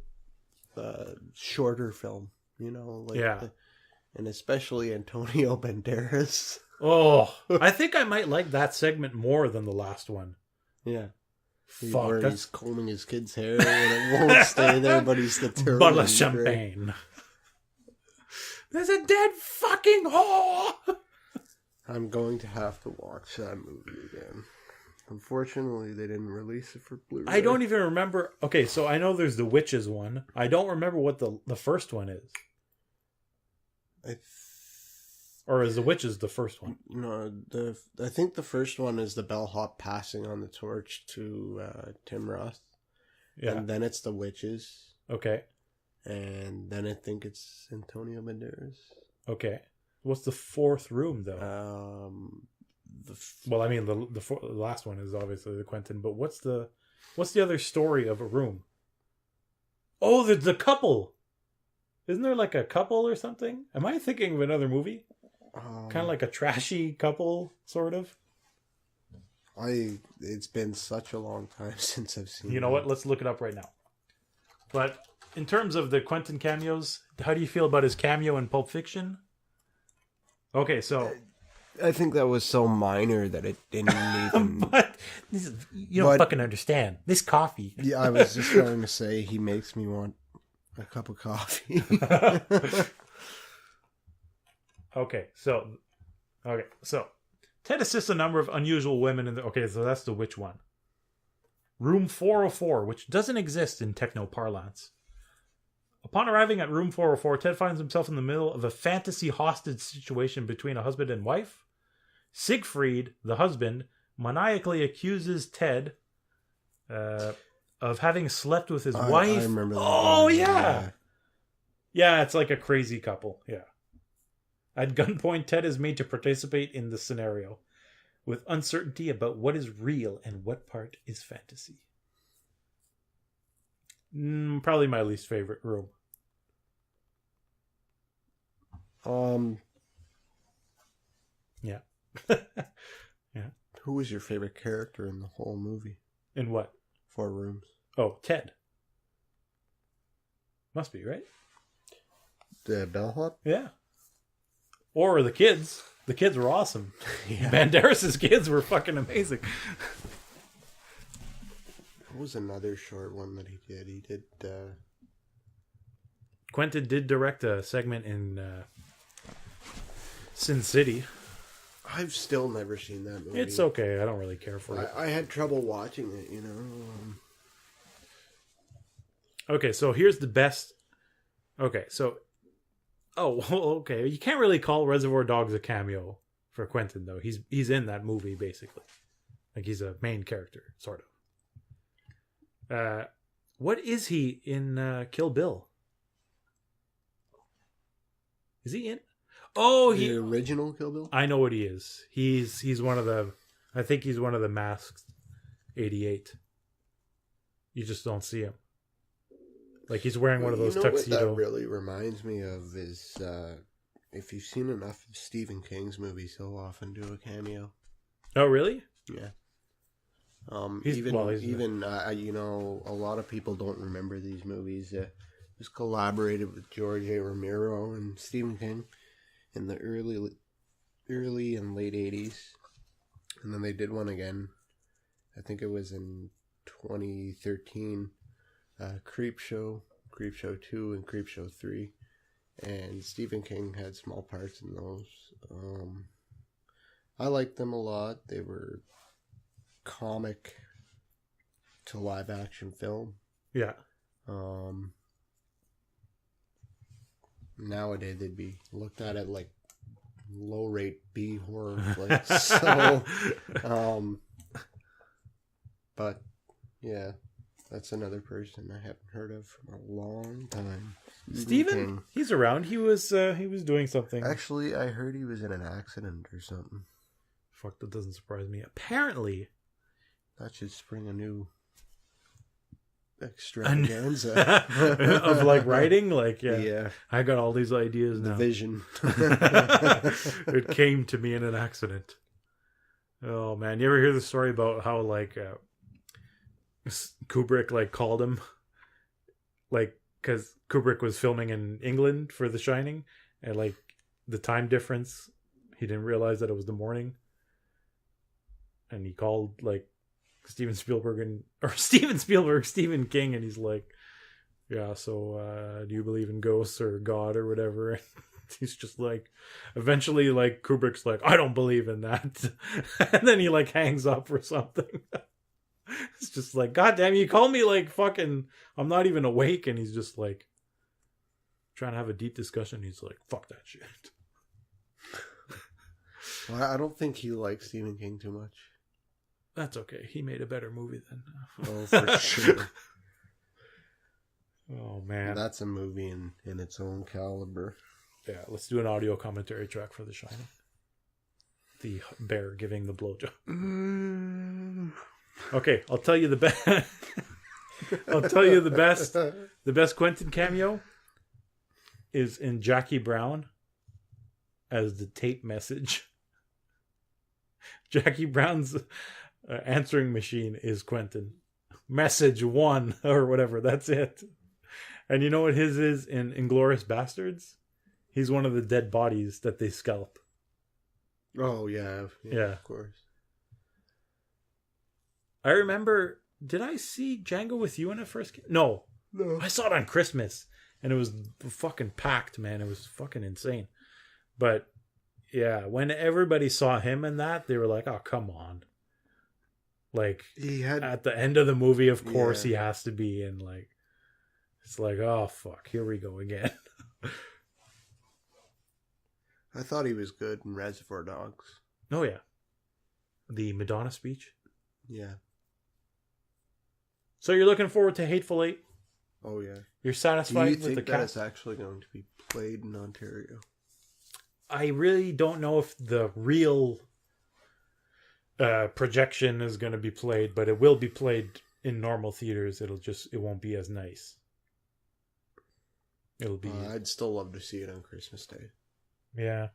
Speaker 2: a shorter film, and especially Antonio Banderas.
Speaker 1: Oh, I think I might like that segment more than the last one.
Speaker 2: Yeah.
Speaker 1: Fuck,
Speaker 2: where he's combing his kid's hair and it won't stay there, but he's the terrible
Speaker 1: bottle of champagne. There's a dead fucking whore!
Speaker 2: I'm going to have to watch that movie again. Unfortunately, they didn't release it for Blu-ray.
Speaker 1: I don't even remember. Okay, so I know there's the Witches one. I don't remember what the first one is. Or is the Witches the first one?
Speaker 2: No, I think the first one is the bellhop passing on the torch to Tim Roth. Yeah. And then it's the Witches.
Speaker 1: Okay. And
Speaker 2: then I think it's Antonio Banderas.
Speaker 1: Okay. What's the 4th room, though? Well, I mean, the last one is obviously the Quentin, but what's the other story of a room? Oh, the couple! Isn't there like a couple or something? Am I thinking of another movie? Kind of like a trashy couple, sort of?
Speaker 2: It's been such a long time since I've seen
Speaker 1: You know what? Let's look it up right now. But in terms of the Quentin cameos, how do you feel about his cameo in Pulp Fiction? Okay, so...
Speaker 2: I think that was so minor that it didn't even...
Speaker 1: But you don't fucking understand. This coffee.
Speaker 2: Yeah, I was just going to say he makes me want a cup of coffee.
Speaker 1: Okay, so Ted assists a number of unusual women in the. Okay, so that's the which one? Room 404, which doesn't exist in techno parlance. Upon arriving at room 404, Ted finds himself in the middle of a fantasy hostage situation between a husband and wife. Siegfried, the husband, maniacally accuses Ted of having slept with his wife.
Speaker 2: I remember that.
Speaker 1: Oh, yeah. Yeah, it's like a crazy couple. Yeah. At gunpoint, Ted is made to participate in the scenario with uncertainty about what is real and what part is fantasy. Probably my least favorite room. Yeah. Yeah.
Speaker 2: Who was your favorite character in the whole movie?
Speaker 1: In what?
Speaker 2: 4 Rooms.
Speaker 1: Oh, Ted. Must be, right?
Speaker 2: The bellhop?
Speaker 1: Yeah. Or the kids. The kids were awesome.
Speaker 2: Yeah.
Speaker 1: Banderas' kids were fucking amazing.
Speaker 2: What was another short one that he did? He did...
Speaker 1: Quentin did direct a segment in Sin City.
Speaker 2: I've still never seen that movie.
Speaker 1: It's okay. I don't really care for it.
Speaker 2: I had trouble watching it, you know.
Speaker 1: Okay, so here's the best. Okay, so... Oh, okay. You can't really call Reservoir Dogs a cameo for Quentin, though. He's in that movie, basically. Like, he's a main character, sort of. What is he in Kill Bill? Is he in? Oh,
Speaker 2: the original Kill Bill?
Speaker 1: I know what he is. He's one of the... I think he's one of the masked 88. You just don't see him. Like, he's wearing one of those tuxedo...
Speaker 2: What that really reminds me of is, if you've seen enough of Stephen King's movies, he'll often do a cameo.
Speaker 1: Oh, really?
Speaker 2: Yeah. You know, a lot of people don't remember these movies. He's collaborated with George A. Romero and Stephen King in the early and late 80s. And then they did one again. I think it was in 2013. Creepshow 2 and Creepshow 3, and Stephen King had small parts in those. I liked them a lot. They were comic to live action film.
Speaker 1: Yeah.
Speaker 2: Nowadays they'd be looked at it like low rate B horror flicks. So, but yeah. That's another person I haven't heard of for a long time.
Speaker 1: Stephen? He's around. He was doing something.
Speaker 2: Actually, I heard he was in an accident or something.
Speaker 1: Fuck, that doesn't surprise me. Apparently.
Speaker 2: That should spring a new extravaganza.
Speaker 1: Of like writing? Like, yeah.
Speaker 2: Yeah.
Speaker 1: I got all these ideas now.
Speaker 2: The vision.
Speaker 1: It came to me in an accident. Oh, man. You ever hear the story about how, like... Kubrick like called him, like, because Kubrick was filming in England for The Shining, and like the time difference, he didn't realize that it was the morning, and he called like Stephen King, and he's like, yeah, so do you believe in ghosts or God or whatever? And he's just like, eventually like Kubrick's like, I don't believe in that, and then he like hangs up or something. It's just like, God damn, you call me like fucking, I'm not even awake. And he's just like trying to have a deep discussion. He's like, fuck that shit.
Speaker 2: Well, I don't think he likes Stephen King too much.
Speaker 1: That's okay. He made a better movie than.
Speaker 2: Oh, for sure.
Speaker 1: Oh, man.
Speaker 2: That's a movie in its own caliber.
Speaker 1: Yeah, let's do an audio commentary track for The Shining. The bear giving the blowjob. Okay, I'll tell you the best. I'll tell you the best. The best Quentin cameo is in Jackie Brown as the tape message. Jackie Brown's answering machine is Quentin. Message 1 or whatever. That's it. And you know what his is in Inglourious Bastards? He's one of the dead bodies that they scalp.
Speaker 2: Oh yeah, of course.
Speaker 1: I remember, did I see Django with you when it first came? No. I saw it on Christmas. And it was fucking packed, man. It was fucking insane. But Yeah, when everybody saw him in that, they were like, "Oh, come on!" Like
Speaker 2: He had
Speaker 1: at the end of the movie, of course, he has to be in. Like, it's like, oh fuck, here we go again.
Speaker 2: I thought he was good in Reservoir Dogs.
Speaker 1: Oh yeah, the Madonna speech.
Speaker 2: Yeah.
Speaker 1: So you're looking forward to Hateful Eight?
Speaker 2: Oh yeah.
Speaker 1: You're satisfied
Speaker 2: Do you
Speaker 1: with the
Speaker 2: think that
Speaker 1: cast?
Speaker 2: it's actually going to be played in Ontario?
Speaker 1: I really don't know if the real projection is going to be played, but it will be played in normal theaters. It won't be as nice. It'll be.
Speaker 2: I'd still love to see it on Christmas Day.
Speaker 1: Yeah.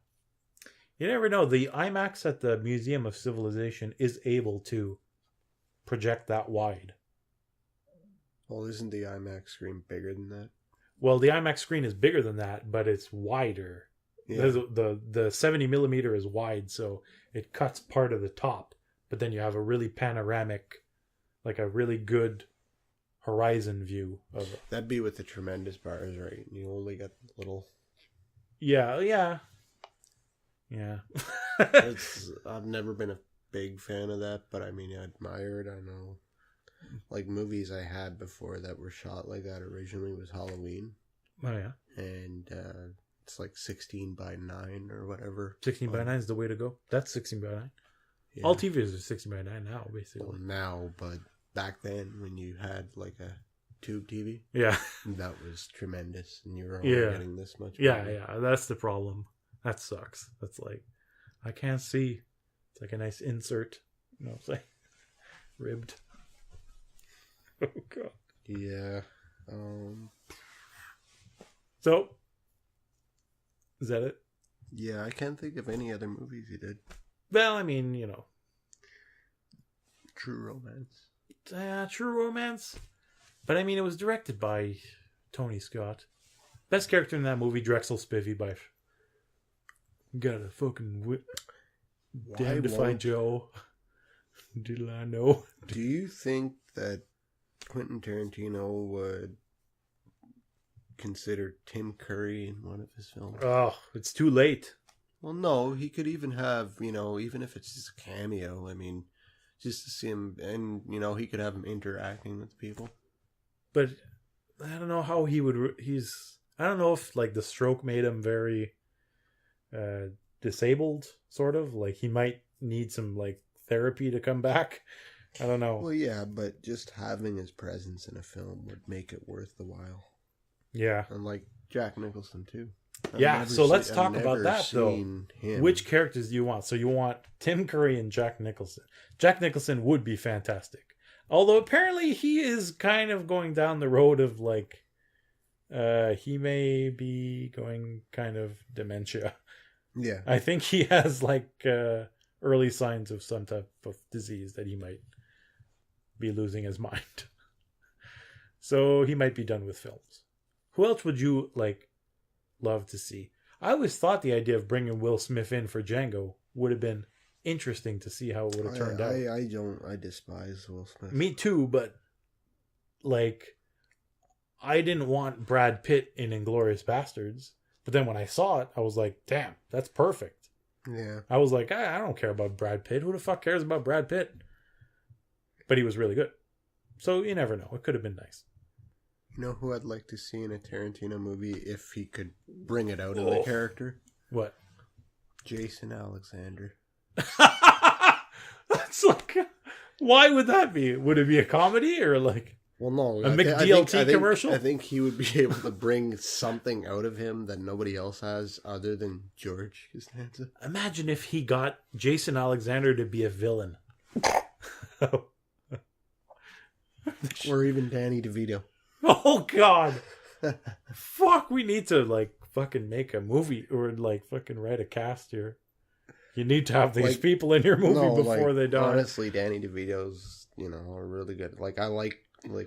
Speaker 1: You never know. The IMAX at the Museum of Civilization is able to project that wide.
Speaker 2: Well, isn't the IMAX screen bigger than that?
Speaker 1: Well, the IMAX screen is bigger than that, but it's wider.
Speaker 2: Yeah.
Speaker 1: The 70 millimeter is wide, so it cuts part of the top, but then you have a really panoramic, like a really good horizon view of it.
Speaker 2: That'd be with the tremendous bars, right? You only got little.
Speaker 1: Yeah.
Speaker 2: I've never been a big fan of that, but I mean, I admire it. I know, like movies I had before that were shot like that originally was Halloween.
Speaker 1: Oh yeah,
Speaker 2: and it's like 16 by 9 or whatever.
Speaker 1: 16 by 9 is the way to go. That's 16 by 9.
Speaker 2: Yeah.
Speaker 1: All TVs are 16 by 9 now, basically.
Speaker 2: Well, now, but back then when you had like a tube TV,
Speaker 1: yeah,
Speaker 2: that was tremendous, and you were only getting this much.
Speaker 1: Yeah, that's the problem. That sucks. That's like, I can't see. It's like a nice insert. You know what I'm saying? Ribbed. Oh god.
Speaker 2: Yeah.
Speaker 1: So, is that it?
Speaker 2: Yeah, I can't think of any other movies he did.
Speaker 1: Well, I mean, you know.
Speaker 2: True Romance.
Speaker 1: True Romance. But I mean, it was directed by Tony Scott. Best character in that movie, Drexel Spivey by... Got a fucking damned if I Joe. Did I know?
Speaker 2: Do you think that Quentin Tarantino would consider Tim Curry in one of his films?
Speaker 1: Oh, it's too late.
Speaker 2: Well, no, he could even have, even if it's just a cameo, I mean, just to see him, and, he could have him interacting with people.
Speaker 1: But I don't know how he would, I don't know if, like, the stroke made him very disabled, sort of. Like, he might need some, like, therapy to come back. I don't know.
Speaker 2: Well, yeah, but just having his presence in a film would make it worth the while.
Speaker 1: Yeah.
Speaker 2: And, like, Jack Nicholson, too.
Speaker 1: So let's talk about that, though.
Speaker 2: Him.
Speaker 1: Which characters do you want? So you want Tim Curry and Jack Nicholson. Jack Nicholson would be fantastic. Although apparently he is kind of going down the road of like, he may be going kind of dementia.
Speaker 2: Yeah.
Speaker 1: I think he has like early signs of some type of disease that he might be losing his mind. So he might be done with films. Who else would you like love to see? I always thought the idea of bringing Will Smith in for Django would have been interesting to see how it would have turned out.
Speaker 2: I despise Will Smith.
Speaker 1: Me too, but like I didn't want Brad Pitt in Inglourious Bastards, but then when I saw it, I was like, damn, that's perfect.
Speaker 2: Yeah.
Speaker 1: I was like, I don't care about Brad Pitt. Who the fuck cares about Brad Pitt? But he was really good. So you never know. It could have been nice.
Speaker 2: You know who I'd like to see in a Tarantino movie if he could bring it out in the character?
Speaker 1: What?
Speaker 2: Jason Alexander.
Speaker 1: That's like, why would that be? Would it be a comedy or like
Speaker 2: a
Speaker 1: McDLT commercial?
Speaker 2: I think he would be able to bring something out of him that nobody else has other than George Costanza.
Speaker 1: Imagine if he got Jason Alexander to be a villain.
Speaker 2: Or even Danny DeVito.
Speaker 1: Oh god. Fuck, we need to like fucking make a movie or like fucking write a cast here. You need to have these people in your movie before they die.
Speaker 2: Honestly, Danny DeVito's, are really good. Like I like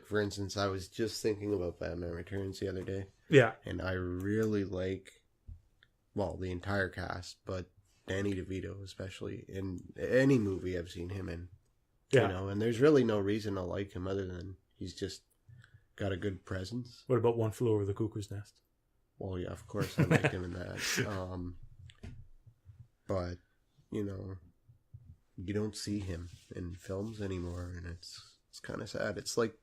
Speaker 2: for instance, I was just thinking about Batman Returns the other day.
Speaker 1: Yeah.
Speaker 2: And I really like the entire cast, but Danny DeVito especially in any movie I've seen him in.
Speaker 1: Yeah.
Speaker 2: And there's really no reason to like him other than he's just got a good presence.
Speaker 1: What about One Flew Over the Cuckoo's Nest?
Speaker 2: Well, yeah, of course I liked him in that. but you know, you don't see him in films anymore, and it's kind of sad. It's like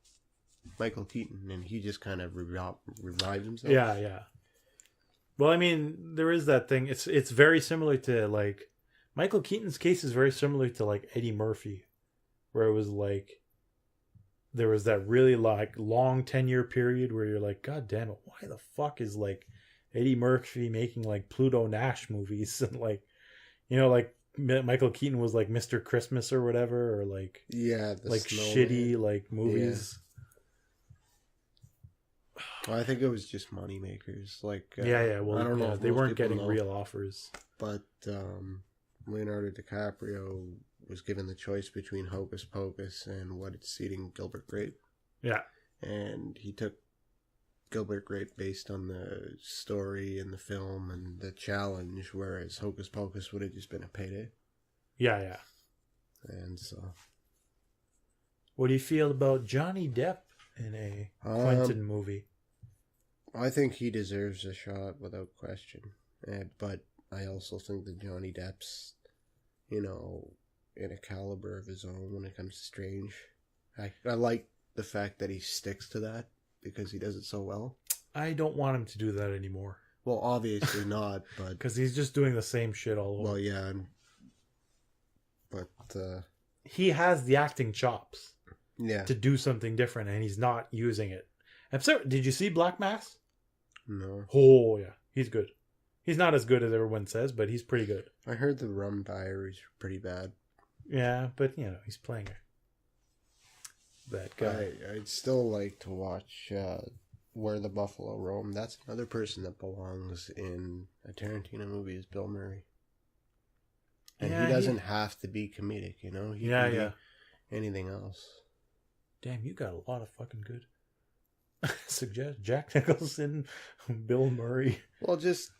Speaker 2: Michael Keaton, and he just kind of revived himself.
Speaker 1: Yeah. Well, I mean, there is that thing. It's very similar to like Michael Keaton's case is very similar to like Eddie Murphy, where it was like there was that really like long 10-year period where you're like, God damn it, why the fuck is like Eddie Murphy making like Pluto Nash movies and like, you know, like Michael Keaton was like Mr. Christmas or whatever, or like like shitty like movies.
Speaker 2: Yeah. Well, I think it was just money makers. Like
Speaker 1: Well,
Speaker 2: I don't know.
Speaker 1: They weren't getting real offers.
Speaker 2: But Leonardo DiCaprio was given the choice between Hocus Pocus and What It's Eating Gilbert Grape.
Speaker 1: Yeah.
Speaker 2: And he took Gilbert Grape based on the story and the film and the challenge, whereas Hocus Pocus would have just been a payday.
Speaker 1: Yeah.
Speaker 2: And so...
Speaker 1: What do you feel about Johnny Depp in a Quentin movie?
Speaker 2: I think he deserves a shot without question. But I also think that Johnny Depp's, you know, in a caliber of his own when it comes to Strange. I like the fact that he sticks to that because he does it so well. I
Speaker 1: don't want him to do that anymore.
Speaker 2: Well, obviously not, but...
Speaker 1: Because he's just doing the same shit all over.
Speaker 2: Well, yeah. But...
Speaker 1: he has the acting chops.
Speaker 2: Yeah.
Speaker 1: To do something different, and he's not using it. Did you see Black Mass?
Speaker 2: No.
Speaker 1: Oh, yeah. He's good. He's not as good as everyone says, but he's pretty good.
Speaker 2: I heard the Rum Diaries are pretty bad.
Speaker 1: Yeah, but, you know, he's playing that guy.
Speaker 2: I'd still like to watch Where the Buffalo Roam. That's another person that belongs in a Tarantino movie is Bill Murray. And he doesn't have to be comedic, you know? He can be anything else.
Speaker 1: Damn, you got a lot of fucking good suggest Jack Nicholson, Bill Murray.
Speaker 2: Well, just,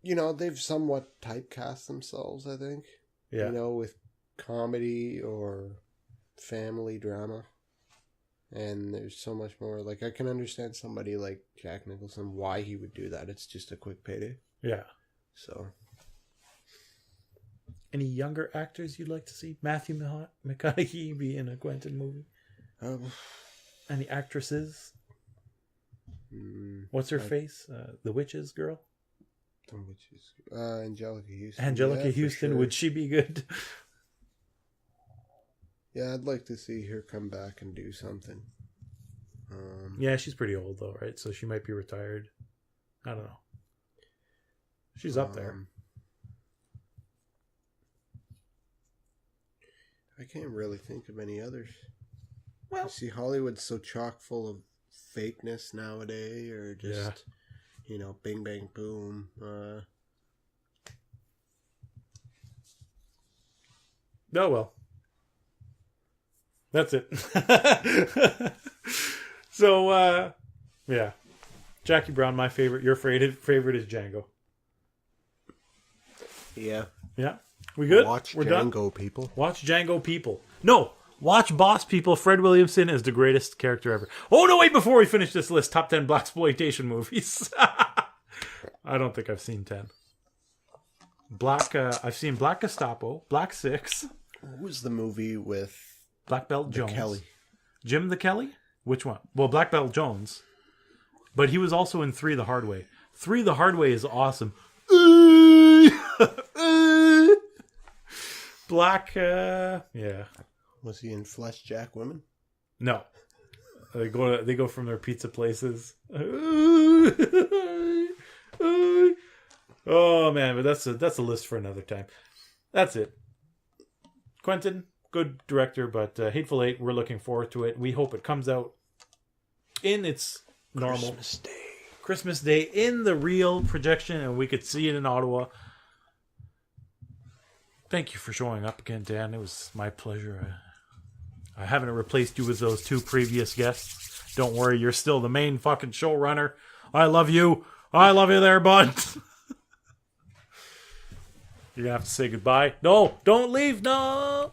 Speaker 2: you know, they've somewhat typecast themselves, I think.
Speaker 1: Yeah.
Speaker 2: You know, with comedy or family drama. And there's so much more. Like, I can understand somebody like Jack Nicholson, why he would do that. It's just a quick payday.
Speaker 1: Yeah.
Speaker 2: So.
Speaker 1: Any younger actors you'd like to see? Matthew McConaughey be in a Quentin movie? Any actresses? What's her face? The Witches girl?
Speaker 2: The Witches. Angelica Houston.
Speaker 1: Angelica Houston, sure. Would she be good?
Speaker 2: Yeah, I'd like to see her come back and do something.
Speaker 1: Yeah, she's pretty old though, right? So she might be retired. I don't know. She's up there.
Speaker 2: I can't really think of any others.
Speaker 1: Well,
Speaker 2: you see, Hollywood's so chock full of fakeness nowadays, or just, you know, bing, bang, boom.
Speaker 1: Oh, well. That's it. So, yeah. Jackie Brown, my favorite. Your favorite is Django.
Speaker 2: Yeah.
Speaker 1: Yeah. We good?
Speaker 2: We're Django, done? People.
Speaker 1: Watch Django, people. No. Watch Boss People. Fred Williamson is the greatest character ever. Oh, no, wait, before we finish this list, top 10 blaxploitation movies. I don't think I've seen 10. I've seen Black Gestapo, Black 6.
Speaker 2: What was the movie with
Speaker 1: Black Belt Jones?
Speaker 2: Kelly.
Speaker 1: Jim the Kelly? Which one? Well, Black Belt Jones. But he was also in 3 the Hard Way. 3 the Hard Way is awesome. Black, yeah.
Speaker 2: Was he in Flesh Jack Women?
Speaker 1: No. They go from their pizza places. Oh man, but that's a list for another time. That's it. Quentin, good director, but Hateful Eight, we're looking forward to it. We hope it comes out in its normal Christmas Day in the real projection, and we could see it in Ottawa. Thank you for showing up again, Dan. It was my pleasure. I haven't replaced you as those 2 previous guests. Don't worry, you're still the main fucking showrunner. I love you. I love you there, bud. You're going to have to say goodbye. No, don't leave. No.